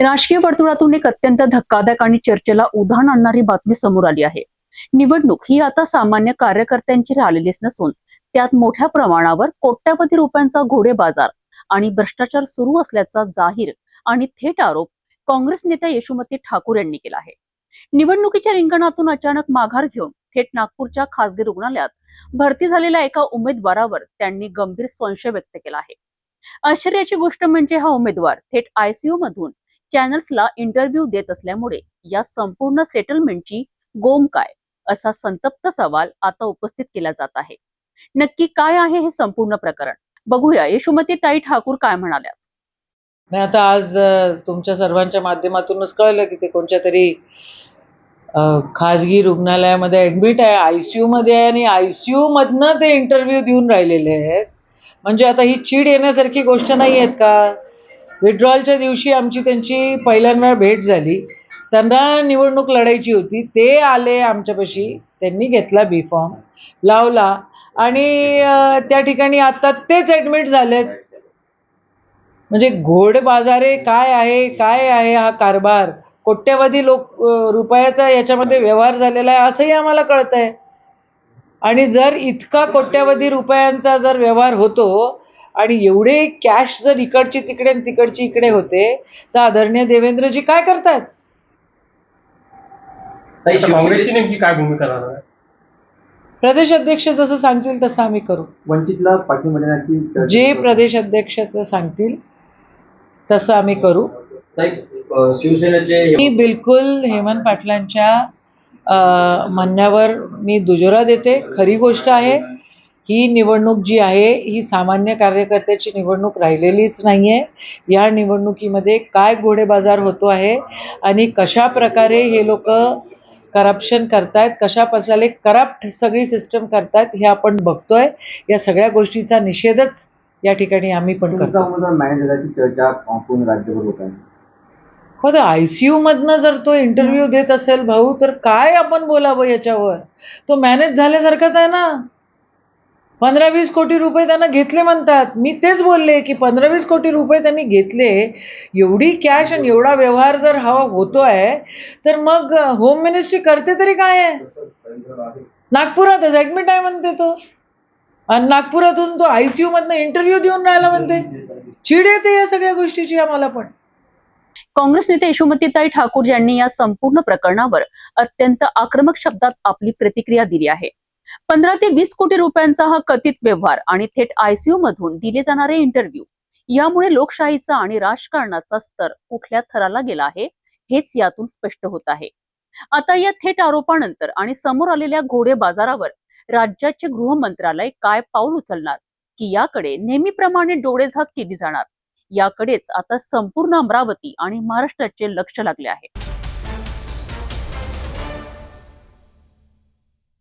राजकीय वर्तुळातून एक अत्यंत धक्कादायक आणि चर्चेला उधाण आणणारी बातमी समोर आली आहे। निवडणूक ही आता सामान्य कार्यकर्त्यांची राहिलेलीच नसून त्यात मोठ्या प्रमाणावर कोट्यावधी रुपयांचा घोडेबाजार आणि भ्रष्टाचार सुरू असल्याचा जाहीर आणि थेट आरोप काँग्रेस नेत्या यशोमती ठाकूर यांनी केला आहे। निवडणुकीच्या रिंगणातून अचानक माघार घेऊन थेट नागपूरच्या खासगी रुग्णालयात भरती झालेल्या एका उमेदवारावर त्यांनी गंभीर संशय व्यक्त केला आहे। आश्चर्याची गोष्ट म्हणजे हा उमेदवार थेट आयसीयू मधून चॅनल्सला इंटरव्ह्यू देत असल्यामुळे या संपूर्ण सेटलमेंटची गोम काय असा संतप्त सवाल आता उपस्थित केला जात आहे। नक्की काय आहे हे संपूर्ण प्रकरण, बघूया यशोमती ताई ठाकूर काय म्हणाल्या। नाही, आता आज तुमच्या सर्वांच्या माध्यमातूनच कळलं की ते कोणत्या तरी खाजगी रुग्णालयामध्ये ऍडमिट आहे, आयसीयू मध्ये आहे आणि आयसीयू मधनं ते इंटरव्ह्यू देऊन राहिलेले आहेत। म्हणजे आता ही चीड येण्यासारखी गोष्ट नाही आहेत का? विड्रॉलच्या दिवशी आमची त्यांची पहिल्यांदा भेट झाली, त्यांना निवडणूक लढायची होती, ते आले आमच्यापाशी, त्यांनी घेतला बी फॉर्म लावला आणि त्या ठिकाणी आता तेच ऍडमिट झालेत। म्हणजे घोडबाजारे काय आहे हा कारभार, कोट्यवधी रुपयाचा याच्यामध्ये व्यवहार झालेला आहे असंही आम्हाला कळतंय। आणि जर इतका कोट्यवधी रुपयांचा जर व्यवहार होतो आणि एवढे कॅश जर इकडची तिकडे आणि तिकडची इकडे होते तर आदरणीय देवेंद्रजी काय करतायत? काँग्रेसची नेमकी काय भूमिका राहणार आहे? प्रदेश अध्यक्ष जसं सांगतील तसं आम्ही करू। वंचितला पाठिंबा देण्याची जे प्रदेश अध्यक्ष सांगतील तसं आम्ही करू। शिवसेनेचे मी बिलकुल हेमंत पाटलांच्या म्हणण्यावर मी दुजोरा देते। खरी गोष्ट आहे, ही निवडणूक जी आहे ही सामान्य कार्यकर्त्याची निवडणूक राहिलेलीच नाहीये। या निवडणुकीमध्ये काय घोडेबाजार होतो आहे आणि कशा प्रकारे हे लोक करप्शन करतायत, कशा प्रकारे करप्ट सगळी सिस्टम करतायत हे आपण बघतोय। या सगळ्या गोष्टीचा निषेधच या ठिकाणी आम्ही पण करतो। मॅनेजरची चर्चा पूर्ण राज्यभर होत आहे। हो, तर आयसीयू मधनं जर तो इंटरव्ह्यू देत असेल भाऊ, तर काय आपण बोलावं याच्यावर? तो मॅनेज झाल्यासारखाच आहे ना। 15-20 कोटी रुपये त्यांना घेतले म्हणतात। मी तेच बोलले की 15-20 कोटी रुपये त्यांनी घेतले, एवढी कॅश आणि एवढा व्यवहार जर हवा होतोय तर मग होम मिनिस्ट्री करते तरी काय आहे? नागपुरातच ऍडमिट आहे म्हणते तो, आणि नागपुरातून तो आयसीयू मधनं इंटरव्ह्यू देऊन राहिला म्हणते। चीड येते या सगळ्या गोष्टीची आम्हाला पण। काँग्रेस नेते यशोमतीताई ठाकूर यांनी या संपूर्ण प्रकरणावर अत्यंत आक्रमक शब्दात आपली प्रतिक्रिया दिली आहे। 15 ते 20 कोटी रुपयांचा हा कथित व्यवहार आणि थेट आयसीयू मधून दिले जाणारे इंटरव्ह्यू यामुळे लोकशाहीचा आणि राजकारणाचा स्तर कुठल्या थराला गेला आहे हेच यातून स्पष्ट होत आहे। आता या थेट आरोपानंतर आणि समोर आलेल्या घोडे बाजारावर राज्याचे गृह मंत्रालय काय पाऊल उचलणार, की याकडे नेहमीप्रमाणे डोळेझाक केली जाणार, याकडेच आता संपूर्ण अमरावती आणि महाराष्ट्राचे लक्ष लागले आहे।